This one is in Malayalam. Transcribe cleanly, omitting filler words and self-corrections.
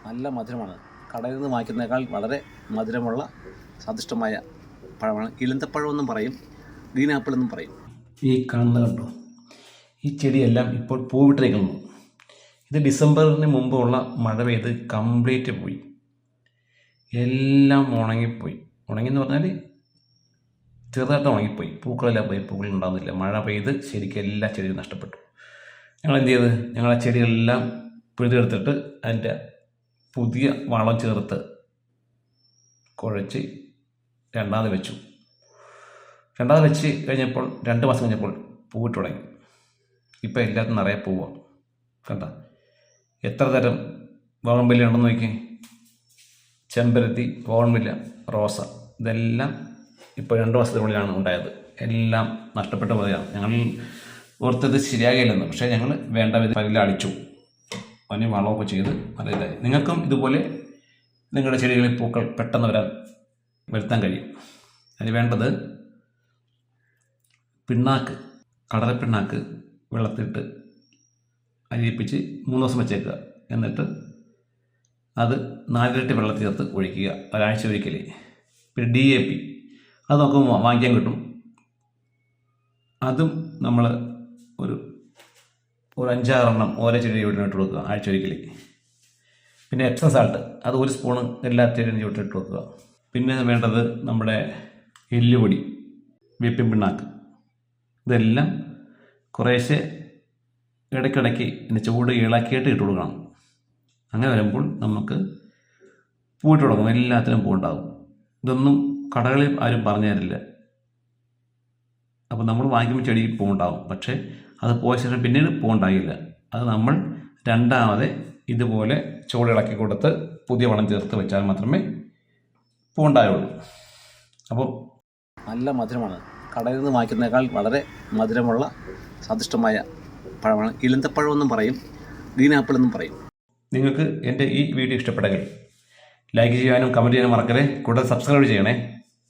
നല്ല മധുരമാണ്. കടയിൽ നിന്ന് വാങ്ങിക്കുന്നതിനേക്കാൾ വളരെ മധുരമുള്ള സ്വാദിഷ്ടമായ പഴമാണ്. ഇലന്തപ്പഴമെന്നും പറയും, ഗ്രീൻ ആപ്പിൾ എന്നും പറയും. ഈ കാണുന്നത് കണ്ടോ, ഈ ചെടിയെല്ലാം ഇപ്പോൾ പൂവിട്ടിരിക്കുന്നു. ഇത് ഡിസംബറിന് മുമ്പുള്ള മഴ പെയ്ത് കംപ്ലീറ്റ് പോയി, എല്ലാം ഉണങ്ങിപ്പോയി. ഉണങ്ങിയെന്ന് പറഞ്ഞാൽ ചെറുതായിട്ട് ഉണങ്ങിപ്പോയി, പൂക്കളെല്ലാം പോയി, പൂക്കളുണ്ടാകുന്നില്ല. മഴ പെയ്ത് ശരിക്കും എല്ലാ ചെടിയും നഷ്ടപ്പെട്ടു. ഞങ്ങൾ എന്ത് ചെയ്ത്, ഞങ്ങളെ ചെടികളെല്ലാം പിഴുതെടുത്തിട്ട് അതിൻ്റെ പുതിയ വളം ചേർത്ത് കുഴച്ച് രണ്ടാമത് വെച്ചു. രണ്ടാമത് വെച്ച് കഴിഞ്ഞപ്പോൾ 2 മാസം കഴിഞ്ഞപ്പോൾ പൂവിട്ട് തുടങ്ങി. ഇപ്പം എല്ലാത്തിനും നിറയെ പൂവാണ്. കണ്ട എത്ര തരം ബോഗൺവില്ല ഉണ്ടെന്ന് നോക്കി. ചെമ്പരത്തി, ബോഗൺവില്ല, റോസ, ഇതെല്ലാം ഇപ്പോൾ 2 മാസത്തിനുള്ളിലാണ് ഉണ്ടായത്. എല്ലാം നഷ്ടപ്പെട്ട പോലെയാണ്. ഞങ്ങൾ ഓർത്തത് ശരിയാകില്ലെന്ന്, പക്ഷേ ഞങ്ങൾ വേണ്ട വിധം പരിലെല്ലാം അടിച്ചു, അതിന് വളമൊക്കെ ചെയ്ത് നല്ല ഇതായി. നിങ്ങൾക്കും ഇതുപോലെ നിങ്ങളുടെ ചെടികളിൽ പൂക്കൾ പെട്ടെന്ന് വരുത്താൻ കഴിയും. അതിന് വേണ്ടത് പിണ്ണാക്ക്, കടലപ്പിണ്ണാക്ക് വെള്ളത്തിലിട്ട് അരിയിപ്പിച്ച് 3 ദിവസം വെച്ചേക്കുക. എന്നിട്ട് അത് 4 ഇരട്ടി വെള്ളത്തിൽ ചേർത്ത് ഒഴിക്കുക, ഒരാഴ്ച ഒരിക്കൽ. പിന്നെ DAP അത് നമുക്ക് വാങ്ങിക്കാൻ കിട്ടും. അതും നമ്മൾ ഒരു 5-6 എണ്ണം ഓരോ ചെടി ചുവട്ടിനിട്ട് കൊടുക്കുക, ആഴ്ച ഒരിക്കൽ. പിന്നെ എപ്സം സാൾട്ട് അത് 1 സ്പൂണ് എല്ലാ ചെടിയും ചുവട്ടിനിട്ട് കൊടുക്കുക. പിന്നെ വേണ്ടത് നമ്മുടെ എല്ലുപൊടി, വേപ്പിൻ പിണ്ണാക്ക്, ഇതെല്ലാം കുറേശ്ശെ ഇടയ്ക്കിടയ്ക്ക് ഇതിൻ്റെ ചൂട് ഇളക്കിയിട്ട് ഇട്ട് കൊടുക്കണം. അങ്ങനെ വരുമ്പോൾ നമുക്ക് പൂവിട്ട് തുടങ്ങും, എല്ലാത്തിനും പൂവുണ്ടാകും. ഇതൊന്നും കടകളിൽ ആരും പറഞ്ഞു തരില്ല. അപ്പോൾ നമ്മൾ വാങ്ങിക്കുമ്പോൾ ചെടിക്ക് പൂവുണ്ടാകും, പക്ഷേ അത് പോയ ശേഷം പിന്നീട് പൂവുണ്ടാകില്ല. അത് നമ്മൾ രണ്ടാമത് ഇതുപോലെ ചൂട് ഇളക്കി കൊടുത്ത് പുതിയ വളം ചേർത്ത് വെച്ചാൽ മാത്രമേ പൂവുണ്ടായുള്ളൂ. അപ്പോൾ നല്ല മധുരമാണ്. കടയിൽ നിന്ന് വാങ്ങിക്കുന്നതിനേക്കാൾ വളരെ മധുരമുള്ള സ്വാദിഷ്ടമായ പഴമാണ്. ഇലന്തപ്പഴമെന്നും പറയും, ഗ്രീൻ ആപ്പിൾ എന്നും പറയും. നിങ്ങൾക്ക് എൻ്റെ ഈ വീഡിയോ ഇഷ്ടപ്പെട്ടെങ്കിൽ ലൈക്ക് ചെയ്യാനും കമൻറ്റ് ചെയ്യാനും മറക്കരുത്. കൂടാതെ സബ്സ്ക്രൈബ് ചെയ്യണേ.